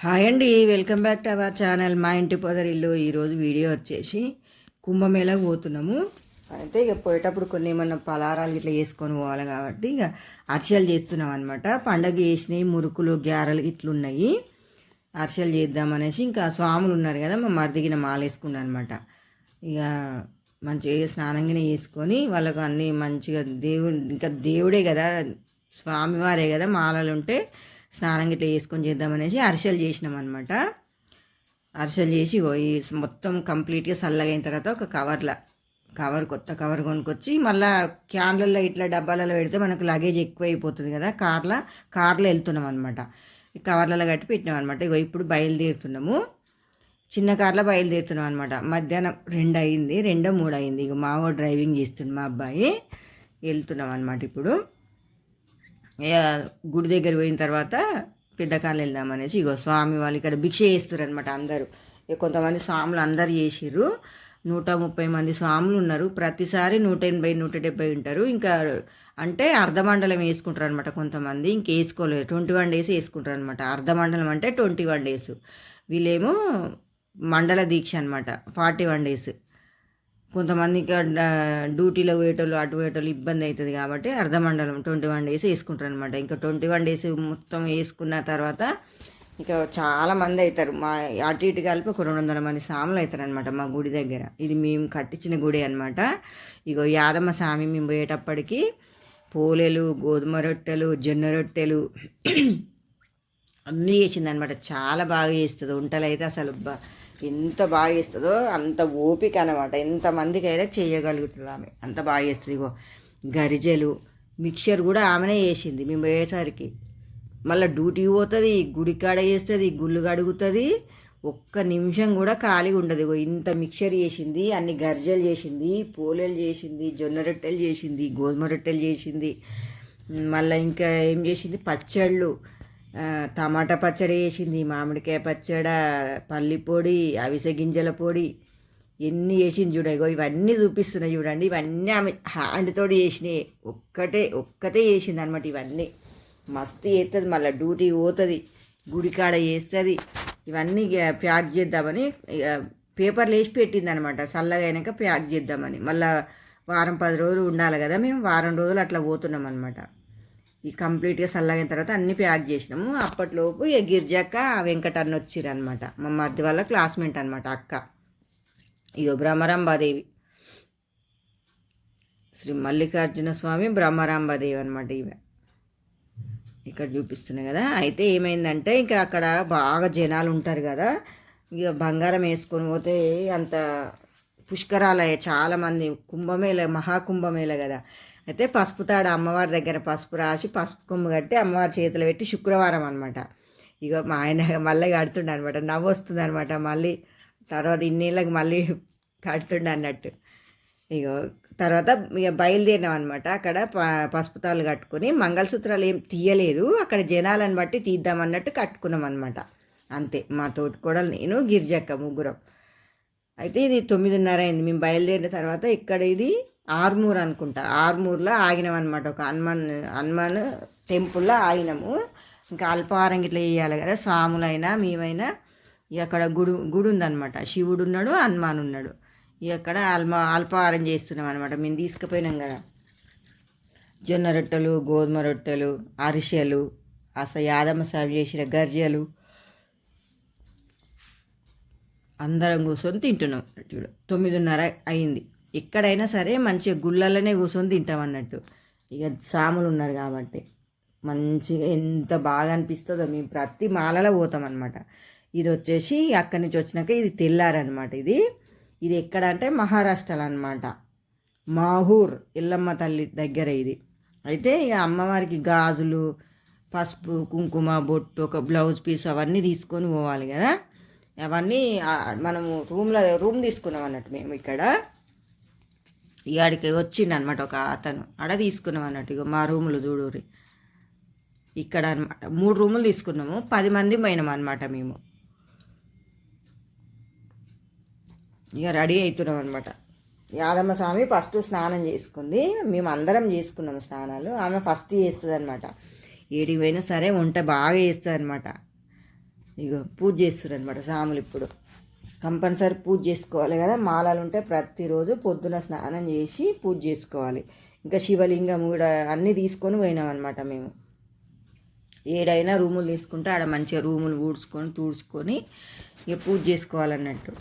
Hi అండి, welcome back to our channel మా ఇంటి పొదరిల్లు. ఈరోజు వీడియో వచ్చేసి కుంభమేళకు పోతున్నాము. అయితే ఇక పోయేటప్పుడు కొన్ని ఏమన్నా పలారాలు ఇట్లా వేసుకొని పోవాలి కాబట్టి ఇక అరిసెలు చేస్తున్నాం అనమాట. పండగ చేసినాయి మురుకులు గ్యారెలు ఇట్లున్నాయి. అరిసెలు చేద్దామనేసి ఇంకా స్వాములు ఉన్నారు కదా, మా మరిదిగిన మాలేసుకున్నాను అనమాట. ఇక మంచిగా స్నానంగానే చేసుకొని వాళ్ళకు అన్నీ మంచిగా ఇంకా దేవుడే కదా, స్వామివారే కదా, మాలలు ఉంటే స్నానం గిట్లా చేసుకొని చేద్దామనేసి అరిసెలు చేసినాం అనమాట. అరిసెలు చేసి మొత్తం కంప్లీట్గా చల్లగైన తర్వాత ఒక కొత్త కవర్ కొనుక్కొచ్చి మళ్ళీ క్యాన్లలో ఇట్లా డబ్బాలలో పెడితే మనకు లగేజ్ ఎక్కువ అయిపోతుంది కదా, కార్లో వెళ్తున్నాం అనమాట. ఈ కవర్లలో కట్టి పెట్టినాం అనమాట. ఇప్పుడు బయలుదేరుతున్నాము, చిన్న కార్లో బయలుదేరుతున్నాం అనమాట. మధ్యాహ్నం 2 అయింది, 2, 3 అయింది. ఇక మావో డ్రైవింగ్ చేస్తుండు, మా అబ్బాయి. వెళ్తున్నాం అనమాట. ఇప్పుడు గుడి దగ్గర పోయిన తర్వాత పెద్దకాళ్ళు వెళ్దామనేసి స్వామి వాళ్ళు ఇక్కడ భిక్ష చేస్తారు అనమాట. అందరూ కొంతమంది స్వాములు అందరు చేసిర్రు. 130 మంది స్వాములు ఉన్నారు. ప్రతిసారి 180, 170 ఉంటారు. ఇంకా అంటే అర్ధమండలం వేసుకుంటారు అనమాట. కొంతమంది ఇంక వేసుకోలేరు, 21 డేస్ వేసుకుంటారు అనమాట. అర్ధమండలం అంటే 21 డేస్. వీళ్ళేమో మండల దీక్ష అనమాట, 41 డేస్. కొంతమంది ఇంకా డ్యూటీలో పోయేటోళ్ళు అటు పోయేటోళ్ళు ఇబ్బంది అవుతుంది కాబట్టి అర్ధమండలం 21 డేస్ వేసుకుంటారు అనమాట. ఇంకా 21 డేస్ మొత్తం వేసుకున్న తర్వాత ఇక చాలా మంది అవుతారు. మా అటు ఇటు కలిపి ఒక 200 మంది స్వాములు అవుతారు అనమాట మా గుడి దగ్గర. ఇది మేము కట్టించిన గుడి అనమాట. యాదమ్మ స్వామి మేము పోయేటప్పటికి పోలేలు, గోధుమ రొట్టెలు, జొన్న రొట్టెలు అన్నీ చేసింది అనమాట. చాలా బాగా చేస్తుంది వంటలు అయితే. అసలు ఎంత బాగా చేస్తుందో అంత ఓపిక అనమాట. ఎంతమందికి అయితే చేయగలుగుతుంది ఆమె, అంత బాగా చేస్తుంది. గరిజెలు, మిక్చర్ కూడా ఆమెనే చేసింది మేము పోయేసరికి. మళ్ళీ డ్యూటీకి పోతుంది, గుడికాడ చేస్తుంది, గుళ్ళు కడుగుతుంది. ఒక్క నిమిషం కూడా ఖాళీగా ఉండదు. ఇంత మిక్చర్ చేసింది, అన్ని గరిజెలు చేసింది, పోలేలు చేసింది, జొన్న రొట్టెలు చేసింది, గోధుమ రొట్టెలు చేసింది. మళ్ళీ ఇంకా ఏం చేసింది, పచ్చళ్ళు, టమాటా పచ్చడి వేసింది, మామిడికాయ పచ్చడి, పల్లి పొడి, అవిసె గింజల పొడి, ఎన్ని వేసింది చూడ. ఇవన్నీ చూపిస్తున్నాయి చూడండి. ఇవన్నీ ఆమె హ్యాండ్తో చేసినాయి. ఒక్కతే చేసింది అనమాట. ఇవన్నీ మస్తు చేస్తుంది. మళ్ళీ డ్యూటీకి పోతుంది, గుడికాడ చేస్తుంది. ఇవన్నీ ప్యాక్ చేద్దామని పేపర్లు వేసి పెట్టింది అనమాట. చల్లగా అయినాక ప్యాక్ చేద్దామని. మళ్ళీ వారం 10 రోజులు ఉండాలి కదా, మేము వారం రోజులు అట్లా పోతున్నాం అనమాట. ఈ కంప్లీట్గా చల్లగిన తర్వాత అన్నీ ప్యాక్ చేసినాము. అప్పట్లోపు గిరిజక్క, వెంకటన్న వచ్చిర్రు అనమాట. మా మధ్య వాళ్ళ క్లాస్మేట్ అనమాట, అక్క. బ్రహ్మరాంబాదేవి, శ్రీ మల్లికార్జున స్వామి బ్రహ్మరాంబాదేవి అనమాట. ఇవే ఇక్కడ చూపిస్తున్నాయి కదా. అయితే ఏమైందంటే ఇంకా అక్కడ బాగా జనాలు ఉంటారు కదా, బంగారం వేసుకొని పోతే అంత పుష్కరాలయ్యాయి చాలామంది. కుంభమేళ, మహాకుంభమేళ కదా. అయితే పసుపు తాడు అమ్మవారి దగ్గర పసుపు రాసి పసుపు కొమ్ము కట్టి అమ్మవారి చేతులు పెట్టి శుక్రవారం అనమాట. మా ఆయన మళ్ళీ కడుతుండే అనమాట. నవ్వు వస్తుంది అనమాట. మళ్ళీ తర్వాత ఇన్నేళ్ళకి మళ్ళీ కడుతుండే అన్నట్టు. తర్వాత బయలుదేరినాం అనమాట. అక్కడ పసుపు తాళ్ళు కట్టుకుని మంగళసూత్రాలు ఏం తీయలేదు, అక్కడ జనాలను బట్టి తీద్దామన్నట్టు కట్టుకున్నాం అనమాట. అంతే. మా తోటి కూడా నేను, గిరిజక్క ముగ్గురం. అయితే ఇది 9:30 అయింది మేము బయలుదేరిన తర్వాత. ఇక్కడ ఇది ఆర్మూర్ అనుకుంటా. ఆర్మూర్లో ఆగినాం అనమాట. ఒక హనుమాన్ టెంపుల్లో ఆగినాము. ఇంకా అల్పాహారం ఇట్లా చేయాలి కదా, స్వాములైనా మేమైనా. అక్కడ గుడి ఉందన్నమాట. శివుడు ఉన్నాడు, హనుమాన్ ఉన్నాడు. అక్కడ అల్పాహారం చేస్తున్నాం అనమాట. మేము తీసుకుపోయినాం కదా జొన్న రొట్టెలు, గోధుమ రొట్టెలు, అరిసెలు, అసలు యాదమ్మ సాగు చేసిన గర్జెలు అందరం కూర్చొని తింటున్నాం. చూడు 9:30 అయింది. ఎక్కడైనా సరే మంచిగా గుళ్ళలోనే కూర్చొని తింటాం అన్నట్టు. సాములు ఉన్నారు కాబట్టి మంచిగా ఎంత బాగా అనిపిస్తుందో. మేము ప్రతి మాలలో పోతాం అనమాట. ఇది వచ్చేసి అక్కడి నుంచి వచ్చినాక ఇది తెల్లారనమాట. ఇది ఎక్కడ అంటే మహారాష్ట్రలో అనమాట. మాహూర్ ఎల్లమ్మ తల్లి దగ్గర ఇది. అయితే అమ్మవారికి గాజులు, పసుపు, కుంకుమ, బొట్టు, ఒక బ్లౌజ్ పీస్ అవన్నీ తీసుకొని పోవాలి కదా. అవన్నీ మనము రూమ్ తీసుకున్నాం అన్నట్టు. మేము ఇక్కడ ఇక్కడికి వచ్చిండు అనమాట ఒక అతను, ఆడ తీసుకున్నాం అన్నట్టు. మా రూములు చూడూరి ఇక్కడ అనమాట. 3 రూములు తీసుకున్నాము. 10 మంది పోయినాం అనమాట మేము. రెడీ అవుతున్నాం అనమాట. యాదమ్మ స్వామి ఫస్ట్ స్నానం చేసుకుంది, మేము అందరం చేసుకున్నాము స్నానాలు. ఆమె ఫస్ట్ చేస్తుంది అనమాట. ఏడికి పోయినా సరే వంట బాగా చేస్తుంది అనమాట. ఇగో పూజ చేస్తారు అనమాట స్వాములు. ఇప్పుడు కంపల్సరీ పూజ చేసుకోవాలి కదా, మాలలు ఉంటే ప్రతిరోజు పొద్దున స్నానం చేసి పూజ చేసుకోవాలి. ఇంకా శివలింగం కూడా అన్నీ తీసుకొని పోయినాం అనమాట మేము. ఏడైనా రూములు తీసుకుంటే ఆడ మంచిగా రూములు తుడుచుకొని ఇక పూజ చేసుకోవాలన్నట్టు.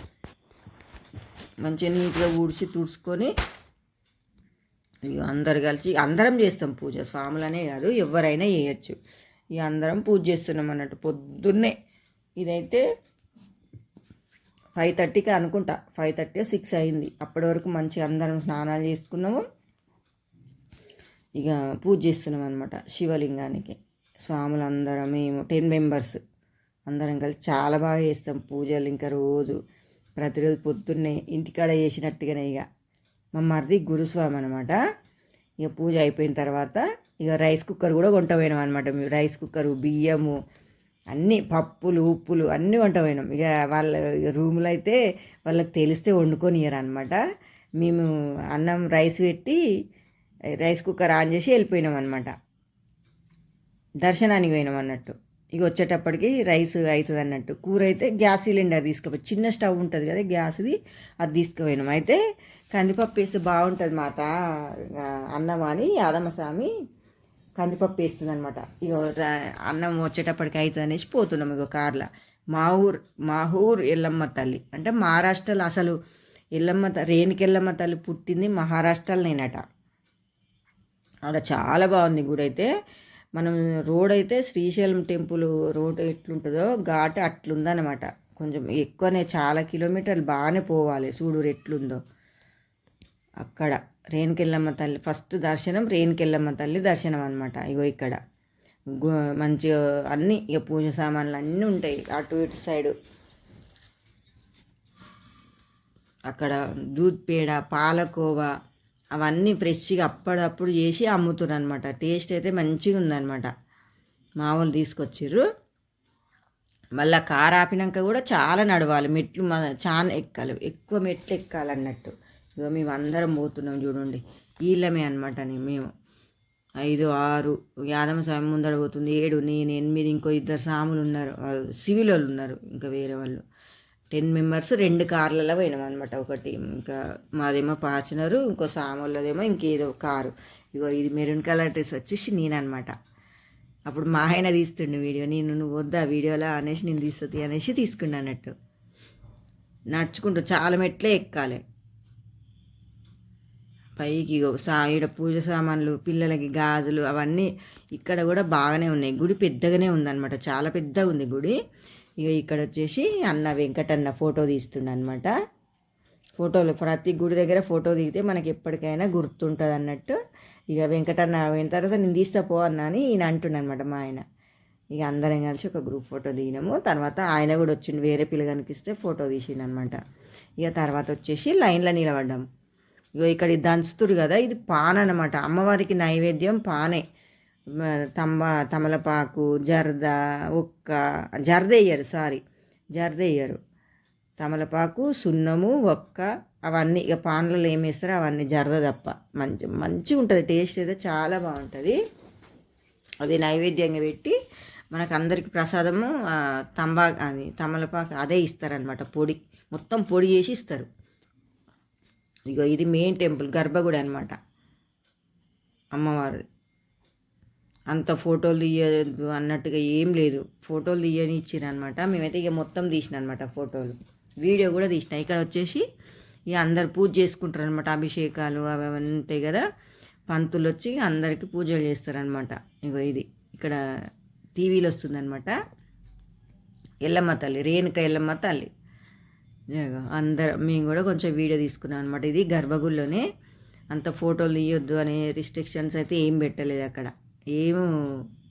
మంచిగా నీట్గా ఊడ్చి తుడుచుకొని ఇక అందరు కలిసి అందరం చేస్తాం పూజ, స్వాములనే కాదు ఎవరైనా చేయొచ్చు. ఇక అందరం పూజ చేస్తున్నాం అన్నట్టు పొద్దున్నే. ఇదైతే 5:30కి అనుకుంటా, 5:30 6 అయింది. అప్పటి వరకు మంచిగా అందరం స్నానాలు చేసుకున్నాము. ఇక పూజ చేస్తున్నాం అనమాట శివలింగానికి. స్వాములు అందరం మేము 10 మెంబర్స్ అందరం కలిసి చాలా బాగా చేస్తాం పూజలు. ఇంకా రోజు ప్రతిరోజు పొద్దున్నే ఇంటికాడ చేసినట్టుగానే. ఇక మా మరిది గురుస్వామి అనమాట. ఇక పూజ అయిపోయిన తర్వాత ఇక రైస్ కుక్కర్ కూడా కొంటపోయినాం అనమాట. మేము రైస్ కుక్కరు, బియ్యము, అన్నీ పప్పులు ఉప్పులు అన్నీ వంటపోయినాం. ఇక వాళ్ళ రూమ్లో అయితే వాళ్ళకి తెలిస్తే వండుకొనియరు అనమాట. మేము అన్నం రైస్ పెట్టి రైస్ కుక్కర్ ఆన్ చేసి వెళ్ళిపోయినాం అనమాట. దర్శనానికి పోయినాం అన్నట్టు. ఇక వచ్చేటప్పటికి రైస్ అవుతుంది అన్నట్టు. కూర అయితే గ్యాస్ సిలిండర్ తీసుకుపోయి, చిన్న స్టవ్ ఉంటుంది కదా గ్యాస్ది, అది తీసుకుపోయినాం. అయితే కందిపప్పు వేస్తే బాగుంటుంది మాత అన్నం అని యాదమ్మ స్వామి కందిపప్పు వేస్తుంది అనమాట. ఇక అన్నం వచ్చేటప్పటికి అవుతుంది అనేసి పోతున్నాం ఇక కార్లో. మా ఊరు ఎల్లమ్మ తల్లి అంటే మహారాష్ట్రలో. అసలు రేణుకెళ్ళమ్మ తల్లి పుట్టింది మహారాష్ట్రలోనేనట. అక్కడ చాలా బాగుంది గుడి అయితే. మనం రోడ్ అయితే శ్రీశైలం టెంపుల్ రోడ్ ఎట్లుంటుందో ఘాట్ అట్లుందనమాట. కొంచెం ఎక్కువనే, చాలా కిలోమీటర్లు బాగానే పోవాలి. చూడు ఎట్లుందో అక్కడ. రేణుకెళ్ళమ్మ తల్లి ఫస్ట్ దర్శనం, రేణుకెళ్ళమ్మ తల్లి దర్శనం అనమాట. ఇగో ఇక్కడ మంచిగా అన్నీ ఇక పూజ సామాన్లు అన్నీ ఉంటాయి అటు ఇటు సైడు. అక్కడ దూద్ పేడ, పాలకోవా అవన్నీ ఫ్రెష్గా అప్పుడప్పుడు చేసి అమ్ముతున్నారు అనమాట. టేస్ట్ అయితే మంచిగా ఉందన్నమాట. మా వాళ్ళు తీసుకొచ్చిర్రు. మళ్ళీ కారు ఆపినాక కూడా చాలా నడవాలి, మెట్లు చాలా ఎక్కాలి, ఎక్కువ మెట్లు ఎక్కాలన్నట్టు. ఇక మేము అందరం పోతున్నాం చూడండి. వీళ్ళమే అనమాట. మేము 5 6 యాదమ్మ స్వామి ముందర పోతుంది, 7 నేను 8, ఇంకో 2 సాములు ఉన్నారు, సివిల్ వాళ్ళు ఉన్నారు, ఇంకా వేరే వాళ్ళు. 10 మెంబర్స్ 2 కార్లలో పోయినాం అనమాట. ఒకటి ఇంకా మాదేమో ఫార్చునరు, ఇంకో సాములదేమో ఇంకేదో కారు. ఇగో ఇది మెరూన్ కలర్ డ్రెస్ వచ్చేసి నేననమాట. అప్పుడు మా ఆయన తీస్తుండే వీడియో. నువ్వు వద్దా వీడియోలో అనేసి నేను తీస్తుంది అనేసి తీసుకున్నా అన్నట్టు. నడుచుకుంటూ చాలా మెట్లే ఎక్కాలి పైకి. ఈడ పూజ సామాన్లు, పిల్లలకి గాజులు అవన్నీ ఇక్కడ కూడా బాగానే ఉన్నాయి. గుడి పెద్దగానే ఉందన్నమాట, చాలా పెద్దగా ఉంది గుడి. ఇక ఇక్కడ వచ్చేసి అన్న వెంకటన్న ఫోటో తీస్తుండ అనమాట. ఫోటోలు ప్రతి గుడి దగ్గర ఫోటో దిగితే మనకి ఎప్పటికైనా గుర్తుంటుంది అన్నట్టు. ఇక వెంకటన్న అయిన తర్వాత నేను తీస్తా పో అన్నా అని ఈయన అంటుండనమాట మా ఆయన. ఇక అందరం కలిసి ఒక గ్రూప్ ఫోటో దిగినాము. తర్వాత ఆయన కూడా వచ్చిండు, వేరే పిల్ల కనిపిస్తే ఫోటో తీసిండు అనమాట. ఇక తర్వాత వచ్చేసి లైన్లో నిలబడ్డాము. ఇగో ఇక్కడ దంచుతురు కదా, ఇది పాన అనమాట. అమ్మవారికి నైవేద్యం పానే. తమలపాకు, జర్ద, జర్దేయ్యరు తమలపాకు, సున్నము, ఒక్క అవన్నీ ఇక పాన్లలో ఏమేస్తారో అవన్నీ, జర్ద తప్ప. మంచిగా ఉంటుంది, టేస్ట్ అయితే చాలా బాగుంటుంది. అది నైవేద్యంగా పెట్టి మనకు అందరికి ప్రసాదము అది తమలపాకు అదే ఇస్తారనమాట. పొడి మొత్తం పొడి చేసి ఇస్తారు. ఇగో ఇది మెయిన్ టెంపుల్, గర్భగుడి అనమాట అమ్మవారి. అంత ఫోటోలు తీయద్దు అన్నట్టుగా ఏం లేదు, ఫోటోలు తీయని ఇచ్చిరనమాట. మేమైతే ఇక మొత్తం తీసిన అనమాట ఫోటోలు, వీడియో కూడా తీసిన. ఇక్కడ వచ్చేసి ఇక అందరు పూజ చేసుకుంటారు అనమాట. అభిషేకాలు అవి ఉంటాయి కదా, పంతులు వచ్చి అందరికీ పూజలు చేస్తారనమాట. ఇగో ఇది ఇక్కడ టీవీలో వస్తుందన్నమాట. ఎల్లమ్మ తల్లి, రేణుక ఎల్లమ్మ తల్లి. మేము కూడా కొంచెం వీడియో తీసుకున్నాం అనమాట. ఇది గర్భగుడిలోనే. అంత ఫోటోలు తీయొద్దు అనే రిస్ట్రిక్షన్స్ అయితే ఏం పెట్టలేదు అక్కడ, ఏం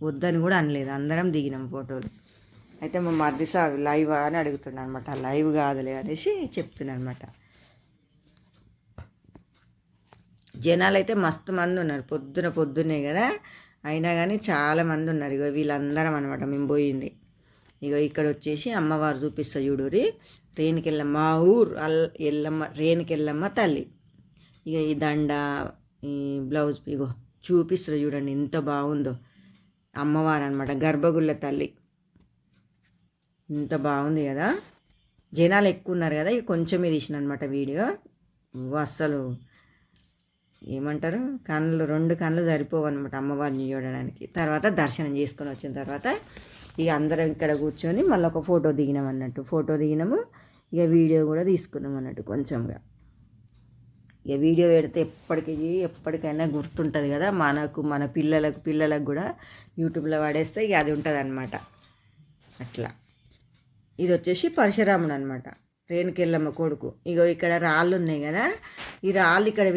వద్దని కూడా అనలేదు. అందరం దిగినాం ఫోటోలు. అయితే మా మరిది సార్ లైవ్ అని అడుగుతున్నా అనమాట. లైవ్ కాదులే అనేసి చెప్తున్నా అనమాట. జనాలు అయితే మస్తు మంది ఉన్నారు, పొద్దున్నే కదా, అయినా కానీ చాలా మంది ఉన్నారు. ఇగో వీళ్ళందరం అనమాట మేము పోయింది. ఇగో ఇక్కడ వచ్చేసి అమ్మవారు చూపిస్తా చూడురి, రేణుకెళ్ళమ్మ, మా ఊరు ఎల్లమ్మ రేణుకెళ్ళమ్మ తల్లి. ఇక ఈ దండ, ఈ బ్లౌజ్ ఇగో చూపిస్తారు చూడండి ఎంత బాగుందో. అమ్మవారు అనమాట, గర్భగుళ్ళ తల్లి. ఇంత బాగుంది కదా, జనాలు ఎక్కువ ఉన్నారు కదా, ఇక కొంచెమే తీసిన అనమాట వీడియో. అస్సలు ఏమంటారు, రెండు కళ్ళు సరిపోవు అనమాట అమ్మవారిని చూడడానికి. తర్వాత దర్శనం చేసుకొని వచ్చిన తర్వాత ఇక అందరం ఇక్కడ కూర్చొని మళ్ళీ ఒక ఫోటో దిగినాం అన్నట్టు. ఫోటో దిగినాము, ఇక వీడియో కూడా తీసుకున్నాం అన్నట్టు కొంచెంగా. ఇక వీడియో పెడితే ఎప్పటికైనా గుర్తుంటుంది కదా మనకు, మన పిల్లలకు కూడా యూట్యూబ్లో పడేస్తే ఇక అది ఉంటుంది అనమాట. అట్లా ఇది వచ్చేసి పరశురాముడు అనమాట, రేణుకెళ్ళమ్మ కొడుకు. ఇగో ఇక్కడ రాళ్ళు ఉన్నాయి కదా, ఈ రాళ్ళు ఇక్కడ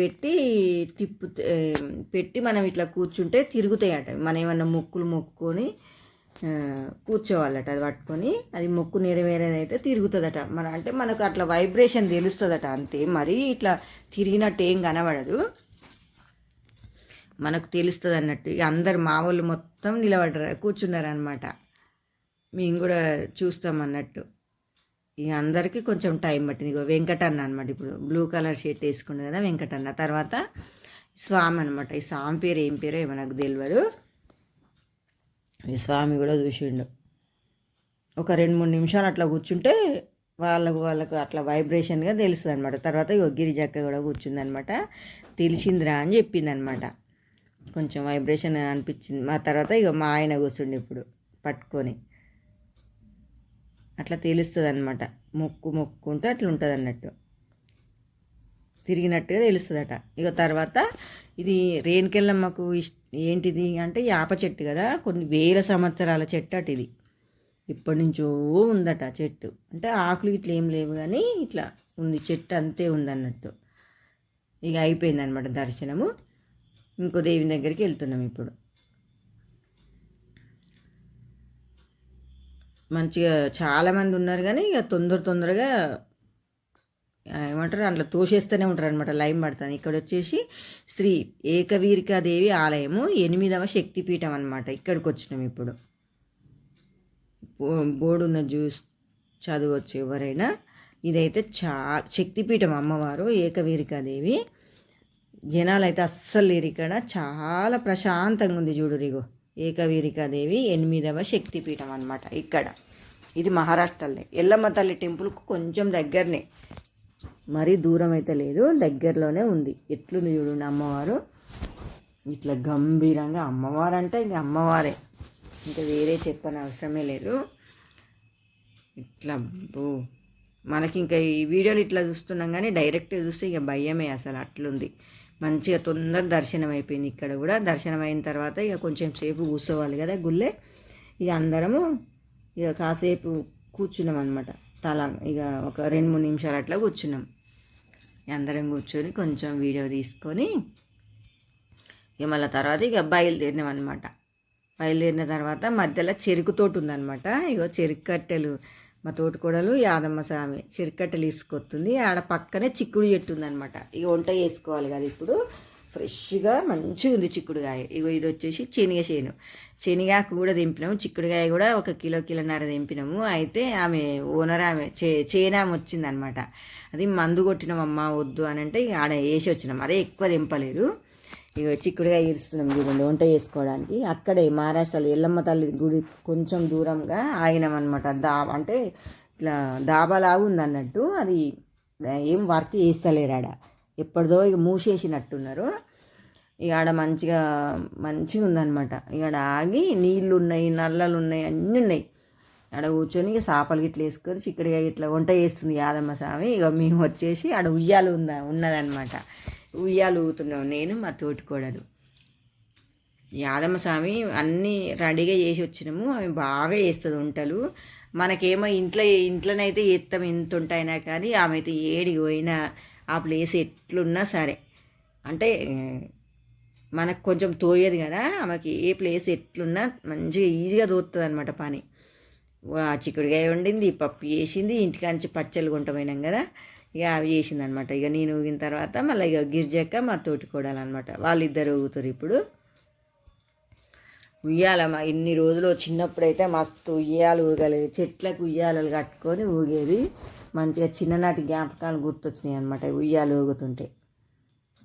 పెట్టి మనం ఇట్లా కూర్చుంటే తిరుగుతాయట. మనం ఏమన్నా మొక్కుకొని కూర్చోవాలట. అది పట్టుకొని అది మొక్కు నెరవేరేదైతే తిరుగుతుందట. అంటే మనకు అట్లా వైబ్రేషన్ తెలుస్తుందట అంతే, మరీ ఇట్లా తిరిగినట్టు ఏం కనబడదు, మనకు తెలుస్తుంది అన్నట్టు. ఇక అందరు మా వాళ్ళు మొత్తం కూర్చున్నారనమాట. మేము కూడా చూస్తాం అన్నట్టు. ఇక అందరికీ కొంచెం టైం పట్టింది. ఇక వెంకటన్న అనమాట, ఇప్పుడు బ్లూ కలర్ షర్ట్ వేసుకుంది కదా వెంకటన్న. తర్వాత స్వామి అనమాట, ఈ స్వామి పేరు ఏం పేరో ఏమో నాకు తెలియదు. ఈ స్వామి కూడా చూసిండు. ఒక 2-3 నిమిషాలు అట్లా కూర్చుంటే వాళ్ళకు అట్లా వైబ్రేషన్గా తెలుస్తుంది అనమాట. తర్వాత ఇక గిరిజక్క కూడా కూర్చుందనమాట. తెలిసిందిరా అని చెప్పింది అనమాట. కొంచెం వైబ్రేషన్ అనిపించింది. మా తర్వాత ఇక మా ఆయన కూర్చుండి ఇప్పుడు పట్టుకొని అట్లా తెలుస్తుంది అనమాట. మొక్కుంటే అట్లా ఉంటుంది అన్నట్టు, తిరిగినట్టుగా తెలుస్తుందట. ఇక తర్వాత ఇది రేణుకెళ్ళమ్మకు ఏంటిది అంటే యాప చెట్టు కదా, కొన్ని వేల సంవత్సరాల చెట్టు అటు. ఇది ఇప్పటి నుంచో ఉందట చెట్టు. అంటే ఆకులు ఇట్లా ఏం లేవు కానీ ఇట్లా ఉంది చెట్టు, అంతే ఉందన్నట్టు. ఇక అయిపోయిందనమాట దర్శనము. ఇంకో దేవుని దగ్గరికి వెళ్తున్నాం ఇప్పుడు. మంచిగా చాలామంది ఉన్నారు కానీ ఇక తొందరగా ఏమంటారు అట్లా తోసేస్తూనే ఉంటారు అనమాట, లైన్ పడుతుంది. ఇక్కడ వచ్చేసి శ్రీ ఏకవీరికాదేవి ఆలయము 8వ శక్తిపీఠం అనమాట. ఇక్కడికి వచ్చినాం ఇప్పుడు. బోర్డున్న చదవచ్చు ఎవరైనా. ఇదైతే శక్తిపీఠం అమ్మవారు ఏకవీరికాదేవి. జనాలు అయితే అస్సలు లేరు ఇక్కడ, చాలా ప్రశాంతంగా ఉంది. చూడురిగో ఏకవీరికాదేవి 8వ శక్తిపీఠం అనమాట ఇక్కడ. ఇది మహారాష్ట్రలో ఎల్లమ్మ తల్లి టెంపుల్కు కొంచెం దగ్గరనే, మరీ దూరం అయితే లేదు, దగ్గరలోనే ఉంది. ఎట్లుంది చూడండి అమ్మవారు, ఇట్లా గంభీరంగా. అమ్మవారు అంటే ఇంక అమ్మవారే, ఇంకా వేరే చెప్పని అవసరమే లేదు. ఇట్లా మనకి ఇంకా ఈ వీడియోలు ఇట్లా చూస్తున్నాం కానీ డైరెక్ట్ చూస్తే ఇక భయమే అసలు, అట్లుంది. మంచిగా తొందర దర్శనం అయిపోయింది. ఇక్కడ కూడా దర్శనం అయిన తర్వాత ఇక కొంచెం సేపు కూర్చోవాలి కదా గుళ్ళే. ఇక అందరము ఇక కాసేపు కూర్చున్నాం అనమాట. ఇక ఒక 2-3 నిమిషాలు అట్లా కూర్చున్నాం. అందరం కూర్చొని కొంచెం వీడియో తీసుకొని ఇక మళ్ళీ తర్వాత ఇక బయలుదేరినాం అనమాట. బయలుదేరిన తర్వాత మధ్యలో చెరుకు తోట ఉందన్నమాట. ఇగో చెరుకు కట్టెలు, మా తోటకోడలు యాదమ్మ స్వామి చెరుకు కట్టెలు తీసుకొస్తుంది. ఆడ పక్కనే చిక్కుడు చెట్టు ఉందన్నమాట. ఇక వంట చేసుకోవాలి కదా ఇప్పుడు. ఫ్రెష్గా మంచిగా ఉంది చిక్కుడుకాయ. ఇగో ఇది వచ్చేసి శనగాకు కూడా తెంపినాము. చిక్కుడుకాయ కూడా 1 కిలోన్నర తెంపినాము. అయితే ఆమె ఓనర్ ఆమె చేనామె వచ్చిందనమాట. అది మందు కొట్టినామమ్మ వద్దు అని అంటే ఇక ఆడ వేసి వచ్చినాం. అదే ఎక్కువ తెంపలేదు. ఇక చిక్కుడుకాయ ఇరుస్తున్నాం చూడండి వంట చేసుకోవడానికి. అక్కడే మహారాష్ట్రలో ఎల్లమ్మ తల్లి గుడి కొంచెం దూరంగా ఆగినామన్నమాట. అంటే ఇట్లా డాబాలాగా ఉందన్నట్టు. అది ఏం వర్క్ చేస్తలేరు ఆడ, ఎప్పటిదో ఇక మూసేసినట్టున్నారు. ఇక ఆడ మంచిగా ఉందన్నమాట. ఇక ఆడ ఆగి నీళ్ళు ఉన్నాయి, నల్లలు ఉన్నాయి, అన్నీ ఉన్నాయి. ఆడ కూర్చొని ఇక చేపలు గిట్ల వేసుకొని చిక్కుడుగా ఇట్లా వంట చేస్తుంది యాదమ్మ స్వామి. ఇక మేము వచ్చేసి ఆడ ఉయ్యాలు ఉన్నదన్నమాట. ఉయ్యాలు ఊగుతున్నాం నేను మా తోటికోడలు. యాదమ్మ స్వామి అన్నీ రెడీగా చేసి వచ్చినాము. ఆమె బాగా చేస్తుంది వంటలు. మనకేమో ఇంట్లోనైతే చేస్తాం ఎంత ఉంటాయినా కానీ ఆమె అయితే ఏడికి పోయినా ఆ ప్లేస్ ఎట్లున్నా సరే, అంటే మనకు కొంచెం తోయదు కదా, ఆమెకి ఏ ప్లేస్ ఎట్లున్నా మంచిగా ఈజీగా తోస్తుంది అనమాట పని. చిక్కుడుకాయ వండింది, పప్పు చేసింది, ఇంటికాంచి పచ్చళ్ళు కొంటపోయినాం కదా, ఇక అవి చేసింది అనమాట. ఇక నేను ఊగిన తర్వాత మళ్ళీ ఇక గిరిజక్క మా తోటికోడాలన్నమాట, వాళ్ళిద్దరు ఊగుతారు ఇప్పుడు. ఉయ్యాలమ్మా ఇన్ని రోజులు చిన్నప్పుడైతే మస్తు ఉయ్యాలు ఊగలేదు, చెట్లకు ఉయ్యాలలు కట్టుకొని ఊగేది. మంచిగా చిన్ననాటి జ్ఞాపకాలు గుర్తొచ్చినాయి అనమాట ఉయ్యాలు ఊగుతుంటే.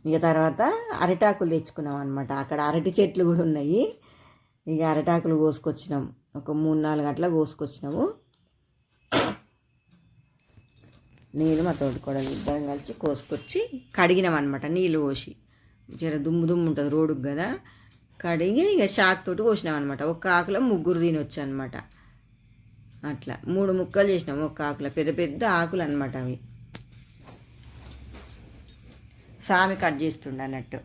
ఇక తర్వాత అరిటాకులు తెచ్చుకున్నాం అనమాట. అక్కడ అరటి చెట్లు కూడా ఉన్నాయి. ఇక అరిటాకులు కోసుకొచ్చినాం, ఒక 3-4 గంటల కోసుకొచ్చినాము. నీళ్ళు మా తోటికోడలు ఇద్దరం కలిసి కోసుకొచ్చి కడిగినాం అనమాట, నీళ్ళు పోసి. జర దుమ్ము దుమ్ము ఉంటుంది రోడ్డుకు కదా, కడిగి ఇక షాక్ తోటి కోసినాం అనమాట. ఒక్క ఆకులో 3 తినొచ్చు అనమాట. అట్లా 3 ముక్కలు చేసినాం ఒక్క ఆకులో, పెద్ద పెద్ద ఆకులు అనమాట అవి. సామి కట్ చేస్తుండ అన్నట్టు.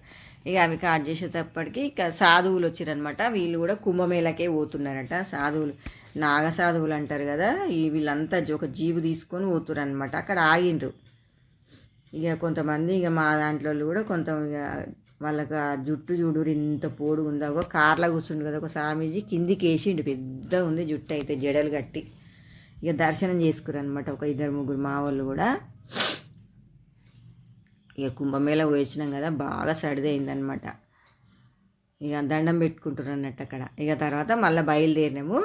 ఇక అవి కట్ చేసేటప్పటికి ఇక సాధువులు వచ్చారనమాట. వీళ్ళు కూడా కుంభమేళకే పోతున్నారట. సాధువులు, నాగ సాధువులు అంటారు కదా, వీళ్ళంతా ఒక జీబు తీసుకొని పోతున్నారు అనమాట. అక్కడ ఆగిండ్రు. ఇక కొంతమంది ఇక మా దాంట్లో కూడా కొంత ఇక వాళ్ళకి ఆ జుట్టు చూడు ఇంత పొడుగు ఉందా, ఒక కార్లో కూర్చుండు కదా ఒక స్వామీజీ, కిందికి వేసిండు, పెద్ద ఉంది జుట్టు అయితే, జడలు కట్టి. ఇక దర్శనం చేసుకురు అనమాట ఒక 2-3 మా వాళ్ళు కూడా. ఇక కుంభమేళ వచ్చినాం కదా, బాగా సడిదైందనమాట. ఇక దండం పెట్టుకుంటారు అన్నట్టు అక్కడ. ఇక తర్వాత మళ్ళీ బయలుదేరినాము.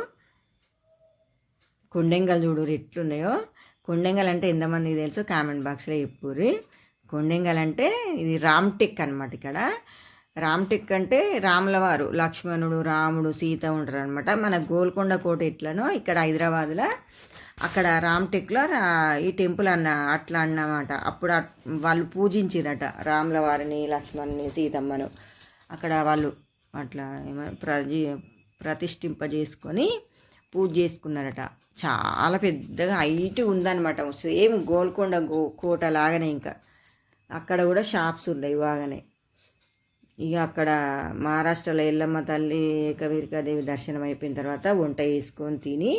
కొండెంగలు చూడు ఎట్లున్నాయో. కొండెంగలు అంటే ఎంతమందికి తెలుసో కామెంట్ బాక్స్లో చెప్పుర్రి. కొండెంగలు అంటే ఇది రామ్టెక్ అనమాట. ఇక్కడ రామ్టెక్ అంటే రాముల వారు, లక్ష్మణుడు, రాముడు, సీత ఉంటారు అనమాట. మన గోల్కొండ కోట ఎట్లనో ఇక్కడ హైదరాబాద్లో అక్కడ రామ్టెక్లో ఈ టెంపుల్ అట్లా అన్నమాట. అప్పుడు వాళ్ళు పూజించిరట రాముల వారిని, లక్ష్మణుని, సీతమ్మను. అక్కడ వాళ్ళు అట్లా ప్రతిష్ఠింపజేసుకొని పూజ చేసుకున్నారట. చాలా పెద్దగా హైట్ ఉందన్నమాట, సేమ్ గోల్కొండ కోట లాగానే. ఇంకా అక్కడ కూడా షాప్స్ ఉన్నాయి బాగానే. ఇక అక్కడ మహారాష్ట్రలో ఎల్లమ్మ తల్లి, ఏకవీరికాదేవి దర్శనం అయిపోయిన తర్వాత వంట చేసుకొని తిని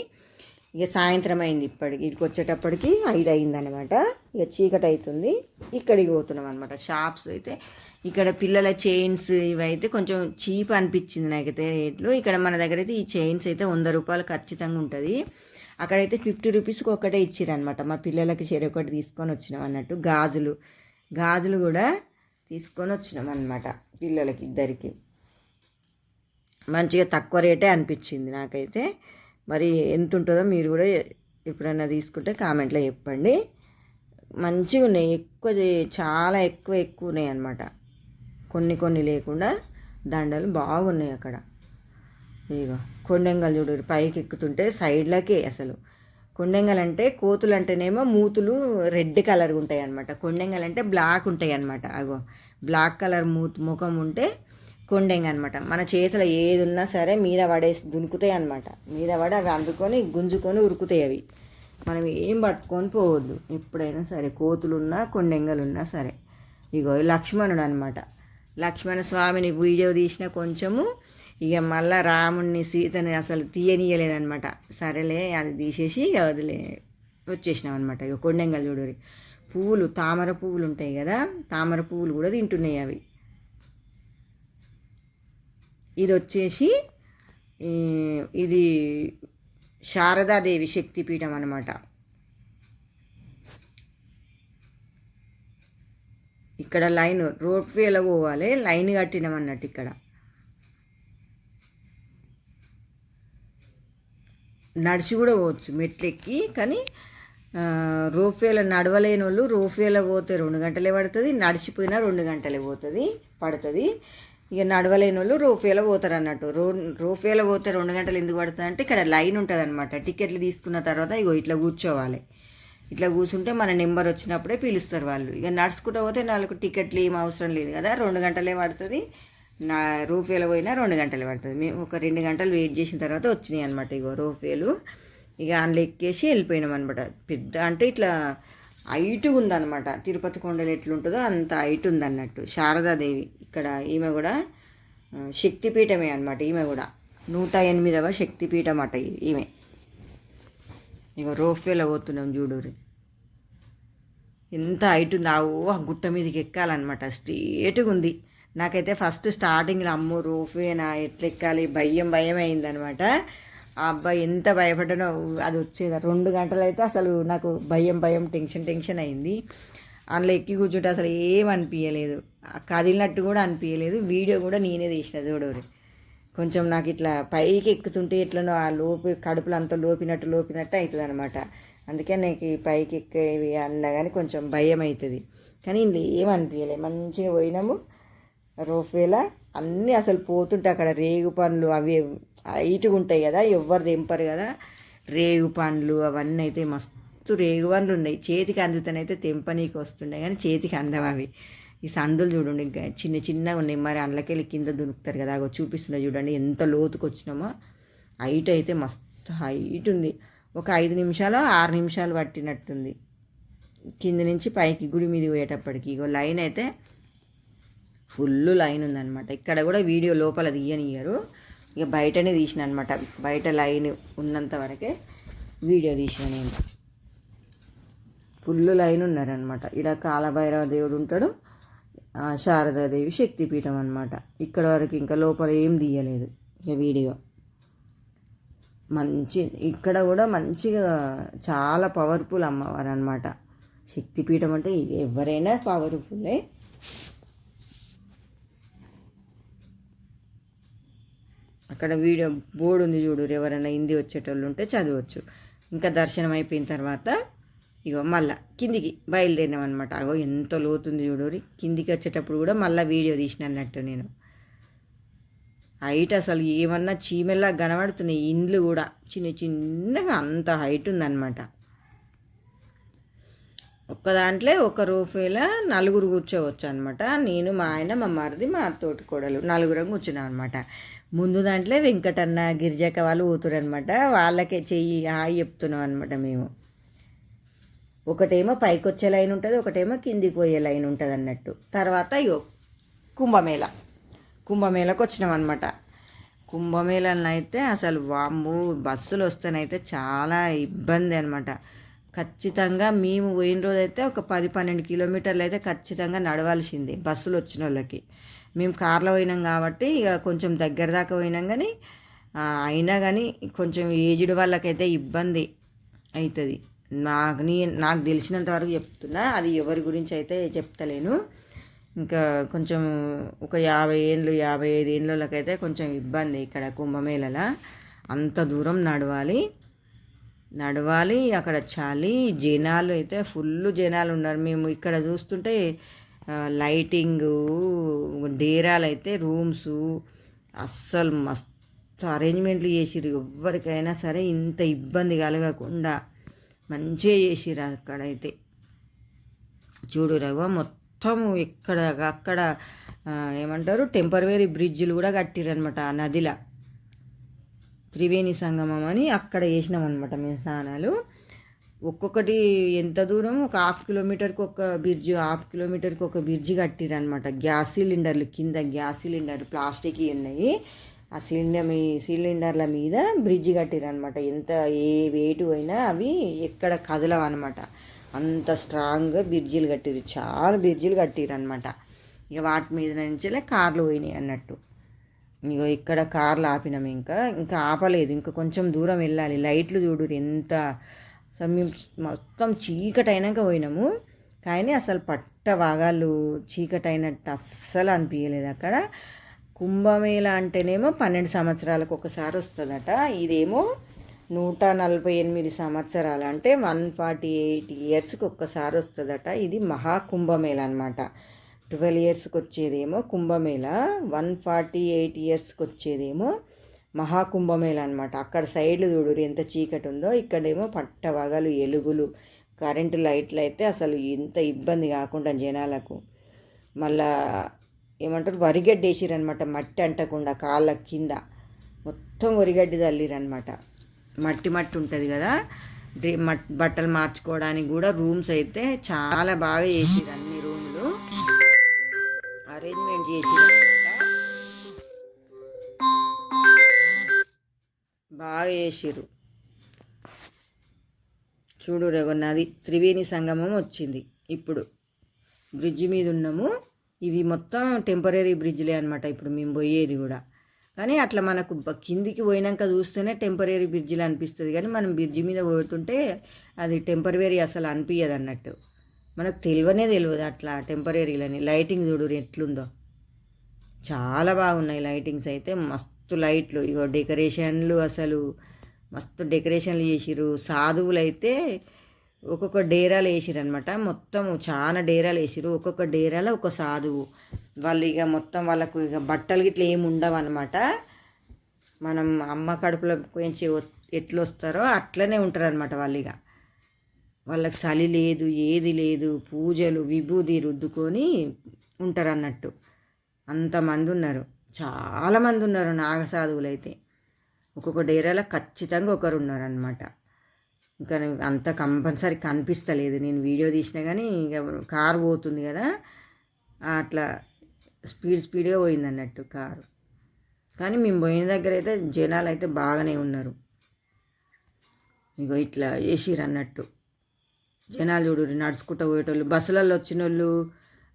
ఇక సాయంత్రం అయింది. ఇక్కడికి వచ్చేటప్పటికి 5 అయిందనమాట. ఇక చీకటి అవుతుంది. ఇక్కడికి పోతున్నాం అనమాట. షాప్స్ అయితే ఇక్కడ పిల్లల చైన్స్ ఇవైతే కొంచెం చీప్ అనిపించింది నాకైతే రేట్లు. ఇక్కడ మన దగ్గర అయితే ఈ చైన్స్ అయితే 100 రూపాయలు ఖచ్చితంగా ఉంటుంది. అక్కడైతే 50 రూపీస్కి ఒకటే ఇచ్చిరనమాట. మా పిల్లలకి చెరొకటి తీసుకొని వచ్చినాం అన్నట్టు. గాజులు కూడా తీసుకొని వచ్చినాం అనమాట పిల్లలకి ఇద్దరికి. మంచిగా తక్కువ రేటే అనిపించింది నాకైతే. మరి ఎంత ఉంటుందో మీరు కూడా ఎప్పుడైనా తీసుకుంటే కామెంట్లో చెప్పండి. మంచిగా ఉన్నాయి, చాలా ఎక్కువ ఉన్నాయి అన్నమాట. కొన్ని లేకుండా దండలు బాగున్నాయి అక్కడ. ఇగో కొండెంగలు చూడు పైకి ఎక్కుతుంటే సైడ్లకే. అసలు కొండెంగలు అంటే, కోతులు అంటేనేమో మూతులు రెడ్ కలర్గా ఉంటాయి అన్నమాట. కొండెంగలు అంటే బ్లాక్ ఉంటాయి అన్నమాట. అగో బ్లాక్ కలర్ ముఖం ఉంటే కొండెంగ అనమాట. మన చేతిలో ఏది ఉన్నా సరే మీద పడేసి దునుకుతాయి అనమాట. మీద పడి అవి అందుకొని గుంజుకొని ఉరుకుతాయి అవి. మనం ఏం పట్టుకొని పోవద్దు ఎప్పుడైనా సరే, కోతులున్నా కొండెంగలున్నా సరే. ఇగో లక్ష్మణుడు అనమాట. లక్ష్మణ స్వామిని వీడియో తీసిన కొంచెము, ఇక మళ్ళీ రాముడిని, సీతని అసలు తీయనీయలేదనమాట. సరేలే అది తీసేసి వచ్చేసినాం అనమాట. ఇక కొండెంగలు చూడరి పువ్వులు, తామర పువ్వులు ఉంటాయి కదా, తామర పువ్వులు కూడా తింటున్నాయి అవి. ఇది వచ్చేసి ఇది శారదాదేవి శక్తిపీఠం అన్నమాట. ఇక్కడ లైన్ రోడ్వేలో పోవాలి, లైన్ కట్టినాం అన్నట్టు. ఇక్కడ నడిచి కూడా పోవచ్చు మెట్లెక్కి. కానీ రోప్వేలో నడవలేని వాళ్ళు రోప్వేలో పోతే 2 గంటలే పడుతుంది, నడిచిపోయినా 2 గంటలే పడుతుంది. ఇక నడవలేని వాళ్ళు రోప్వేలో పోతారు అన్నట్టు. రోప్వేలో పోతే 2 గంటలు ఎందుకు పడుతుంది అంటే ఇక్కడ లైన్ ఉంటుంది అనమాట. టికెట్లు తీసుకున్న తర్వాత ఇగో ఇట్లా కూర్చోవాలి. ఇట్లా కూర్చుంటే మన నెంబర్ వచ్చినప్పుడే పిలుస్తారు వాళ్ళు. ఇక నడుచుకుంటూ పోతే 4 టికెట్లు ఏం అవసరం లేదు కదా, 2 గంటలే పడుతుంది. రోప్వేలో పోయినా 2 గంటలే పడుతుంది. మేము ఒక 2 గంటలు వెయిట్ చేసిన తర్వాత వచ్చినాయి అనమాట ఇగో రోప్వేలు. ఇక అందులో ఎక్కేసి వెళ్ళిపోయినాం అనమాట. పెద్ద అంటే ఇట్లా హైట్ ఉందన్నమాట. తిరుపతి కొండలు ఎట్లుంటుందో అంత హైట్ ఉందన్నట్టు. శారదాదేవి ఇక్కడ ఈమె కూడా శక్తిపీఠమే అనమాట. ఈమె కూడా 108వ శక్తిపీఠం అట ఈమె. ఇక రోప్వేలో పోతున్నాం చూడూరి, ఎంత హైట్ ఉంది. ఆ గుట్ట మీదకి ఎక్కాలన్నమాట. స్ట్రేట్గా ఉంది. నాకైతే ఫస్ట్ స్టార్టింగ్లో అమ్మో రోప్వేనా ఎట్లా ఎక్కాలి భయం అయిందనమాట. ఆ అబ్బాయి ఎంత భయపడ్డానో. అది వచ్చేది 2 గంటలు అయితే అసలు నాకు భయం టెన్షన్ అయింది. అందులో ఎక్కి కూర్చుంటే అసలు ఏమనిపించలేదు, కదిలినట్టు కూడా అనిపించలేదు. వీడియో కూడా నేనే తీసిన చూడరు. కొంచెం నాకు ఇట్లా పైకి ఎక్కుతుంటే ఎట్లనో ఆ కడుపులో అంతా లోపినట్టు అవుతుంది అనమాట. అందుకే నాకు పైకి ఎక్కేవి అన్నా కానీ కొంచెం భయం అవుతుంది. కానీ ఇందులో ఏమనిపించలేదు, మంచిగా పోయినాము. రోప్వేలా అన్నీ అసలు పోతుంటే అక్కడ రేగు పండ్లు అవి హైట్గా ఉంటాయి కదా, ఎవ్వరు దింపరు కదా. రేగు పండ్లు అవన్నీ అయితే మస్తు రేగువన్లు ఉన్నాయి, చేతికి అందుతనైతే తెంపనీకి వస్తుండే కానీ చేతికి అందం అవి. ఈ సందులు చూడండి ఇంకా చిన్న చిన్నగా ఉన్నాయి, మరి అందులోకెళ్ళి కింద దునుకుతారు కదా, అగో చూపిస్తున్నా చూడండి ఎంత లోతుకు వచ్చినామో. హైట్ అయితే మస్తు హైట్ ఉంది, ఒక 5 నిమిషాలు 6 నిమిషాలు పట్టినట్టుంది కింద నుంచి పైకి గుడి మీద పోయేటప్పటికి. ఇగో లైన్ అయితే ఫుల్ లైన్ ఉందన్నమాట. ఇక్కడ కూడా వీడియో లోపల తీయనియ్యరు, ఇక బయటనే తీసిన అనమాట. బయట లైన్ ఉన్నంత వరకే వీడియో తీసిన నేను. ఫుల్ లైన్ ఉన్నారనమాట. ఇక్కడ కాలభైరవ దేవుడు ఉంటాడు, శారదాదేవి శక్తిపీఠం అనమాట. ఇక్కడ వరకు ఇంకా లోపల ఏం తీయలేదు ఇక వీడియో. మంచి ఇక్కడ కూడా మంచిగా చాలా పవర్ఫుల్ అమ్మవారు అనమాట. శక్తిపీఠం అంటే ఎవరైనా పవర్ఫుల్లే. అక్కడ వీడియో బోర్డు ఉంది చూడు, ఎవరైనా హిందీ వచ్చేటోళ్ళు ఉంటే చదవచ్చు. ఇంకా దర్శనం అయిపోయిన తర్వాత ఇగో మళ్ళీ కిందికి బయలుదేరినాం అనమాట. అగో ఎంత లోతుంది చూడూరి. కిందికి వచ్చేటప్పుడు కూడా మళ్ళీ వీడియో తీసిన అన్నట్టు నేను. హైట్ అసలు ఏమన్నా చీమెల్లా కనబడుతున్నాయి, ఇండ్లు కూడా చిన్న చిన్నగా అంత హైట్ ఉందన్నమాట. ఒక్క దాంట్లో ఒక రూఫేలా 4 కూర్చోవచ్చు అనమాట. నేను, మా ఆయన, మా మరిది, మా తోటి కోడలు 4 కూర్చున్నాం అనమాట. ముందు దాంట్లో వెంకటన్న గిరిజాక వాళ్ళు ఊతురనమాట, వాళ్ళకే చెయ్యి హాయి చెప్తున్నాం అనమాట మేము. ఒకటేమో పైకి వచ్చే లైన్ ఉంటుంది, ఒకటేమో కిందికి పోయే లైన్ ఉంటుంది అన్నట్టు. తర్వాత ఇగో కుంభమేళకు వచ్చినాం అనమాట. కుంభమేళను అయితే అసలు వామ్ము బస్సులు వస్తేనైతే చాలా ఇబ్బంది అనమాట. ఖచ్చితంగా మేము పోయిన రోజైతే ఒక 10-12 కిలోమీటర్లు అయితే ఖచ్చితంగా నడవాల్సిందే బస్సులు వచ్చిన వాళ్ళకి. మేము కార్లో పోయినాం కాబట్టి ఇక కొంచెం దగ్గర దాకా పోయినాం, కానీ అయినా కానీ కొంచెం ఏజ్డ్ వాళ్ళకైతే ఇబ్బంది అవుతుంది. నాకు తెలిసినంత వరకు చెప్తున్నా, అది ఎవరి గురించి అయితే చెప్తలేను. ఇంకా కొంచెం ఒక 50 ఏళ్ళు 55 ఏళ్ళకైతే కొంచెం ఇబ్బంది. ఇక్కడ కుంభమేళలో అంత దూరం నడవాలి. అక్కడ చలి, జనాలు అయితే ఫుల్ జనాలు ఉన్నారు. మేము ఇక్కడ చూస్తుంటే లైటింగు, డేరాలు అయితే రూమ్స్ అస్సలు మస్తు అరేంజ్మెంట్లు చేసిర్రు. ఎవరికైనా సరే ఇంత ఇబ్బంది కలగకుండా మంచిగా చేసిర్రు అక్కడైతే. చూడు రఘు మొత్తం ఇక్కడ అక్కడ ఏమంటారు టెంపరరీ బ్రిడ్జిలు కూడా కట్టిరనమాట ఆ నదిలో. త్రివేణి సంగమం అని అక్కడ చేసినాం అనమాట మేము స్నానాలు. ఒక్కొక్కటి ఎంత దూరం, ఒక 1/2 కిలోమీటర్కి ఒక బ్రిడ్జి, 1/2 కిలోమీటర్కి ఒక బ్రిడ్జి కట్టిరనమాట. గ్యాస్ సిలిండర్లు కింద గ్యాస్ సిలిండర్లు ప్లాస్టిక్ ఉన్నాయి, ఆ సిలిండర్ల మీద బ్రిడ్జి కట్టిరనమాట. ఎంత ఏ వెయిట్ అయినా అవి ఎక్కడ కదలవు అనమాట, అంత స్ట్రాంగ్గా బ్రిడ్జిలు కట్టిరు. చాలా బ్రిడ్జిలు కట్టిరనమాట. ఇక వాటి మీద నుంచే కార్లు పోయినాయి అన్నట్టు. ఇగో ఇక్కడ కార్లు ఆపినాము, ఇంకా ఆపలేదు, ఇంకా కొంచెం దూరం వెళ్ళాలి. లైట్లు చూడు ఎంత, అసలు మేము మొత్తం చీకటి అయినాక పోయినాము, కానీ అసలు పట్ట భాగాలు చీకటి అయినట్టు అస్సలు అనిపించలేదు అక్కడ. కుంభమేళ అంటేనేమో 12 సంవత్సరాలకు ఒకసారి వస్తుందట, ఇదేమో 148 సంవత్సరాలు, అంటే 148 ఇయర్స్కి ఒక్కసారి వస్తుందట. ఇది మహాకుంభమేళ అనమాట. 12 ఇయర్స్కి వచ్చేదేమో కుంభమేళ, 148 ఇయర్స్కి వచ్చేదేమో మహాకుంభమేళ అనమాట. అక్కడ సైడ్లు చూడు ఎంత చీకటి ఉందో, ఇక్కడేమో పట్టవగలు ఎలుగులు కరెంటు లైట్లు అయితే అసలు ఎంత ఇబ్బంది కాకుండా జనాలకు. మళ్ళా ఏమంటారు వరిగడ్డి వేసిరనమాట, మట్టి అంటకుండా కాళ్ళ కింద మొత్తం వరిగడ్డి తల్లిరనమాట. మట్టి ఉంటుంది కదా, బట్టలు మార్చుకోవడానికి కూడా రూమ్స్ అయితే చాలా బాగా చేసిరు, అన్ని రూమ్లు అరేంజ్మెంట్ చేసిరనమాట, బాగా చేసిరు. చూడు నది త్రివేణి సంగమం వచ్చింది. ఇప్పుడు బ్రిడ్జి మీద ఉన్నాము. ఇవి మొత్తం టెంపరీ బ్రిడ్జ్లే అనమాట ఇప్పుడు మేము పోయేది కూడా. కానీ అట్లా మనకు కిందికి పోయినాక చూస్తేనే టెంపరీ బ్రిడ్జిలు అనిపిస్తుంది, కానీ మనం బ్రిడ్జి మీద పోతుంటే అది టెంపరీ అసలు అనిపించదు అన్నట్టు. మనకు తెలియదు అట్లా టెంపరీలని. లైటింగ్ చూడు ఎట్లుందో, చాలా బాగున్నాయి లైటింగ్స్ అయితే, మస్తు లైట్లు. ఇగో డెకరేషన్లు అసలు మస్తు డెకరేషన్లు చేసిరు. సాధువులు అయితే ఒక్కొక్క డేరాలు వేసిరు అనమాట, మొత్తం చాలా డేరాలు వేసిరు. ఒక్కొక్క డేరాలో ఒక సాధువు. వాళ్ళు ఇక మొత్తం వాళ్ళకు ఇక బట్టలు గిట్ల ఏమి ఉండవు అనమాట. మనం అమ్మ కడుపులో పెంచి ఎట్లా వస్తారో అట్లనే ఉంటారు అనమాట వాళ్ళు. ఇక వాళ్ళకి చలి లేదు, ఏది లేదు, పూజలు విభూది రుద్దుకొని ఉంటారు అన్నట్టు. అంతమంది ఉన్నారు, చాలామంది ఉన్నారు నాగసాధువులు అయితే. ఒక్కొక్క డేరాలో ఖచ్చితంగా ఒకరు ఉన్నారనమాట. ఇంకా అంత కంపల్సరీ కనిపిస్తలేదు, నేను వీడియో తీసినా కానీ ఇక కారు పోతుంది కదా, అట్లా స్పీడ్గా పోయింది అన్నట్టు కారు. కానీ మేము పోయిన దగ్గర అయితే జనాలు అయితే బాగానే ఉన్నారు. ఇగో ఇట్లా వేసిరు అన్నట్టు. జనాలు చూడు నడుచుకుంటూ పోయేటోళ్ళు, బస్సులలో వచ్చిన వాళ్ళు,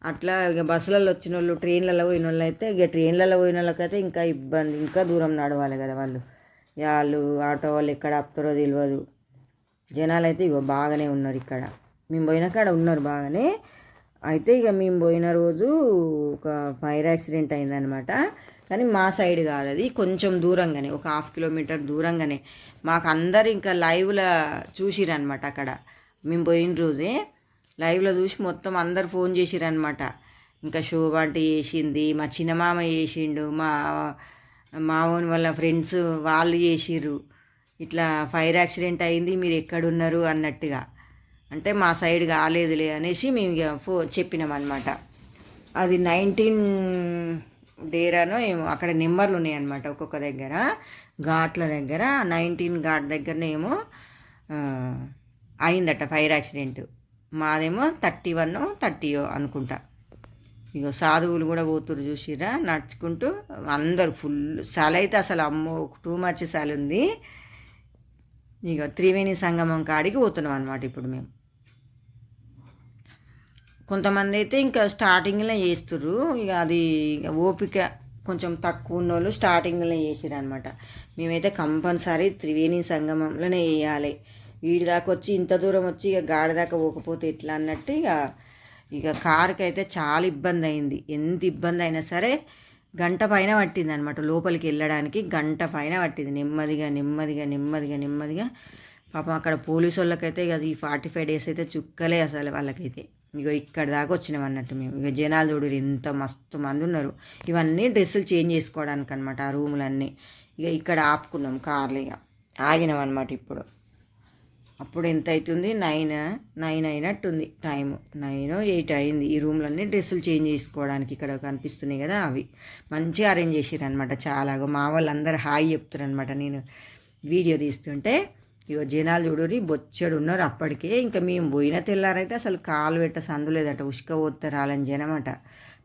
అట్లా ఇక బస్సులలో వచ్చిన వాళ్ళు, ట్రైన్లలో పోయిన వాళ్ళు అయితే ఇక ట్రైన్లలో పోయిన వాళ్ళకైతే ఇంకా ఇబ్బంది, ఇంకా దూరం నడవాలి కదా వాళ్ళు ఆటో వాళ్ళు ఎక్కడ ఆపుతారో తెలియదు. జనాలు అయితే ఇగో బాగానే ఉన్నారు ఇక్కడ. మేము పోయిన కాడ ఉన్నారు బాగానే. అయితే ఇక మేము పోయిన రోజు ఒక ఫైర్ యాక్సిడెంట్ అయిందనమాట. కానీ మా సైడ్ కాదు, అది కొంచెం దూరంగానే, ఒక 1/2 కిలోమీటర్ దూరంగానే. మాకు అందరు ఇంకా లైవ్లో చూసిరనమాట. అక్కడ మేము పోయిన రోజే లైవ్లో చూసి మొత్తం అందరు ఫోన్ చేసిరనమాట. ఇంకా శోభ అంటే చేసింది, మా చిన్నమామ చేసిండు, మా మామూని వాళ్ళ ఫ్రెండ్స్ వాళ్ళు చేసిర్రు. ఇట్లా ఫైర్ యాక్సిడెంట్ అయింది, మీరు ఎక్కడున్నారు అన్నట్టుగా. అంటే మా సైడ్ కాలేదులే అనేసి మేము ఇక చెప్పినామన్నమాట. అది 19 డేరానో ఏమో, అక్కడ నెంబర్లు ఉన్నాయన్నమాట ఒక్కొక్క దగ్గర, ఘాట్ల దగ్గర 19 ఘాట్ దగ్గరనేమో అయిందట ఫైర్ యాక్సిడెంట్. మాదేమో 31 30 అనుకుంటా. ఇక సాధువులు కూడా పోతురు చూసిరా నడుచుకుంటూ, అందరు ఫుల్ చలి అయితే అసలు అమ్మో టూ మచ్ చలి ఉంది. ఇక త్రివేణి సంగమం కాడికి పోతున్నాం అనమాట ఇప్పుడు మేము. కొంతమంది అయితే ఇంకా స్టార్టింగ్లో చేస్తుర్రు, ఇక అది ఓపిక కొంచెం తక్కువ ఉన్న వాళ్ళు స్టార్టింగ్లో చేసిరు అనమాట. మేమైతే కంపల్సరీ త్రివేణి సంగమంలోనే వేయాలి. వీడి దాకా వచ్చి ఇంత దూరం వచ్చి ఇక గాడి దాకా పోకపోతే ఎట్లా అన్నట్టు ఇక కారుకి అయితే చాలా ఇబ్బంది అయింది. ఎంత ఇబ్బంది అయినా సరే గంట పైన పట్టింది అనమాట లోపలికి వెళ్ళడానికి. గంట పైన పట్టింది, నెమ్మదిగా నెమ్మదిగా నెమ్మదిగా నెమ్మదిగా. పాపం అక్కడ పోలీసు వాళ్ళకైతే ఇక ఈ 45 డేస్ అయితే చుక్కలే అసలు వాళ్ళకైతే. ఇక ఇక్కడ దాకా వచ్చినాం అన్నట్టు మేము. ఇక జనాలు చూడు ఎంత మస్తు మంది ఉన్నారు. ఇవన్నీ డ్రెస్సులు చేంజ్ చేసుకోవడానికి అనమాట ఆ రూములన్నీ. ఇక ఇక్కడ ఆపుకున్నాం కార్లు, ఇక ఆగినాం అనమాట. అప్పుడు ఎంత అవుతుంది, 9 అయినట్టుంది టైము, 9 8 అయింది. ఈ రూమ్లన్నీ డ్రెస్సులు చేంజ్ చేసుకోవడానికి ఇక్కడ కనిపిస్తున్నాయి కదా, అవి మంచిగా అరేంజ్ చేసిరనమాట. చాలా మా వాళ్ళందరూ హాయి చెప్తారనమాట నేను వీడియో తీస్తుంటే. ఇక జనాలు చూడరి బొచ్చడు ఉన్నారు అప్పటికే. ఇంకా మేము పోయిన తెల్లారైతే అసలు కాలు పెట్ట సందు లేదట, ఉసుక పోతే రాలని జనమట.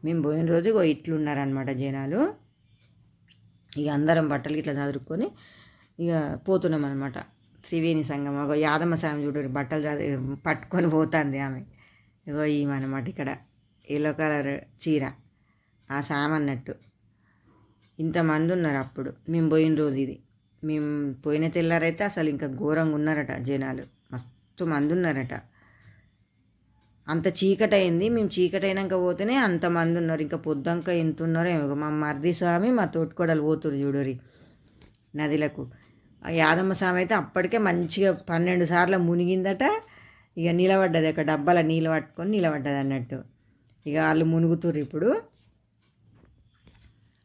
మేము పోయిన రోజు ఇట్లున్నారనమాట జనాలు. ఇక అందరం బట్టలు ఇట్లా చదువుకొని ఇక పోతున్నాం అనమాట త్రివేణి సంగమం. ఒక యాదమ్మ స్వామి చూడరు బట్టలు పట్టుకొని పోతుంది ఆమె. ఇగో ఈమెనమాట ఇక్కడ ఎల్లో కలర్ చీర, ఆ స్వామి అన్నట్టు. ఇంతమంది ఉన్నారు అప్పుడు మేము పోయిన రోజు. ఇది మేము పోయిన తెల్లారైతే అసలు ఇంకా ఘోరంగా ఉన్నారట జనాలు, మస్తు మంది ఉన్నారట. అంత చీకటి అయింది, మేము చీకటి అయినాక పోతేనే అంతమంది ఉన్నారు. ఇంకా పొద్దంక ఎంత ఉన్నారో ఏమో. మా మర్ది స్వామి మా తోటికోడలు పోతురు చూడరి నదిలకు. ఆ యాదమ్మ స్వామి అయితే అప్పటికే మంచిగా 12 సార్లు మునిగిందట. ఇక నిలబడ్డది, ఒక డబ్బాలో నీళ్ళు పట్టుకొని నిలబడ్డది అన్నట్టు. ఇక వాళ్ళు మునుగుతుర్రు ఇప్పుడు.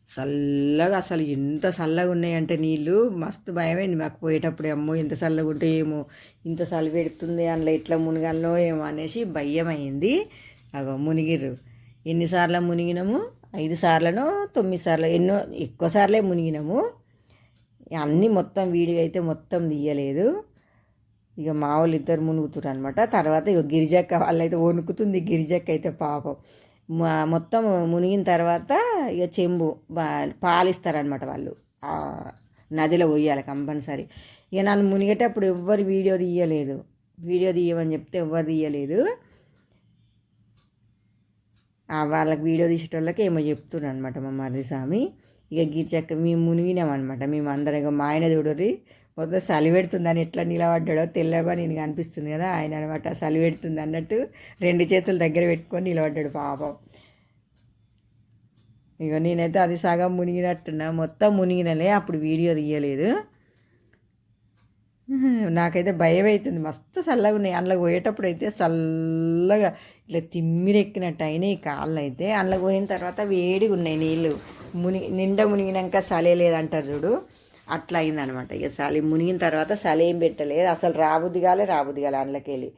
చల్లగా, అసలు ఎంత చల్లగా ఉన్నాయంటే నీళ్ళు, మస్తు భయమైంది మాకు పోయేటప్పుడు. అమ్మో ఎంత చల్లగా ఉంటే ఏమో, ఇంత చలి పెడుతుంది అందులో ఎట్లా మునిగాలో ఏమో అనేసి భయం అయింది. అగో మునిగిర్రు. ఎన్నిసార్లు మునిగినాము, 5 సార్లనో 9 సార్లు ఎన్నో ఎక్కువ సార్లే మునిగినాము. అన్నీ మొత్తం వీడియో అయితే మొత్తం తీయలేదు. ఇక మా వాళ్ళు ఇద్దరు మునుగుతురు అనమాట. తర్వాత ఇక గిరిజక్క వాళ్ళైతే వణుకుతుంది. గిరిజక్క అయితే పాపం మొత్తం మునిగిన తర్వాత ఇక చెంబు పాలిస్తారనమాట వాళ్ళు, నదిలో పోయాలి కంపల్సరీ. ఇక నన్ను మునిగేటప్పుడు ఎవ్వరు వీడియో తీయలేదు, వీడియో తీయమని చెప్తే ఎవ్వరు తీయలేదు. వాళ్ళకి వీడియో తీసేటోళ్ళకి ఏమో చెప్తున్నారు అనమాట మా మర్రి స్వామి. ఇక గిరిజక్క మేము మునిగినామన్నమాట. మేము అందరం ఇక మా ఆయన చూడరి మొత్తం చలి పెడుతుందని ఎట్లా నిలబడ్డాడో తెల్లగా నేను అనిపిస్తుంది కదా ఆయన అనమాట. చలి పెడుతుంది అన్నట్టు 2 చేతులు దగ్గర పెట్టుకొని నిలబడ్డాడు పాపం. ఇక నేనైతే అది సగం మునిగినట్టున్నా, మొత్తం మునిగినలే, అప్పుడు వీడియో తీయలేదు. నాకైతే భయం అవుతుంది, మస్తు చల్లగా ఉన్నాయి. అందులోకి పోయేటప్పుడు అయితే చల్లగా ఇట్లా తిమ్మిరెక్కినట్టు అయినాయి కాళ్ళు అయితే. అందులోకి పోయిన తర్వాత వేడిగా ఉన్నాయి నీళ్ళు. నిండా మునిగినాక చలి లేదంటారు చూడు, అట్లా అయిందనమాట. ఇక చలి మునిగిన తర్వాత చలి ఏం పెట్టలేదు, అసలు రాబుద్ది కాలే అందులోకి వెళ్ళి.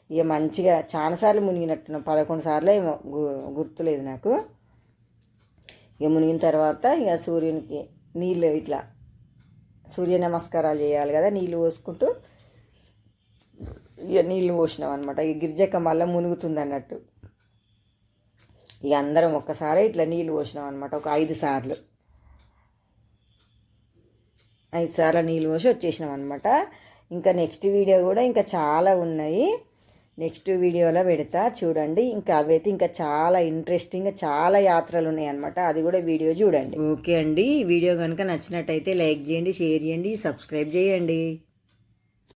ఇక మంచిగా చాలాసార్లు మునిగినట్టున్నాం, 11 సార్లు ఏమో, గుర్తులేదు నాకు. ఇక మునిగిన తర్వాత ఇక సూర్యునికి నీళ్ళు ఇట్లా సూర్య నమస్కారాలు చేయాలి కదా, నీళ్ళు పోసుకుంటూ ఇక నీళ్ళు పోసినాం అనమాట. ఇక గిరిజక్క మళ్ళీ మునుగుతుంది అన్నట్టు. ఇక అందరం ఒక్కసారి ఇట్లా నీళ్ళు పోసినాం అనమాట, ఒక 5 సార్లు 5 సార్లు నీళ్ళు పోసి వచ్చేసినాం అనమాట. ఇంకా నెక్స్ట్ వీడియో కూడా ఇంకా చాలా ఉన్నాయి, నెక్స్ట్ వీడియోలో పెడతా చూడండి. ఇంకా అవైతే ఇంకా చాలా ఇంట్రెస్టింగ్గా చాలా యాత్రలు ఉన్నాయి అనమాట, అది కూడా వీడియో చూడండి. ఓకే అండి, వీడియో కనుక నచ్చినట్టయితే లైక్ చేయండి, షేర్ చేయండి, సబ్స్క్రైబ్ చేయండి.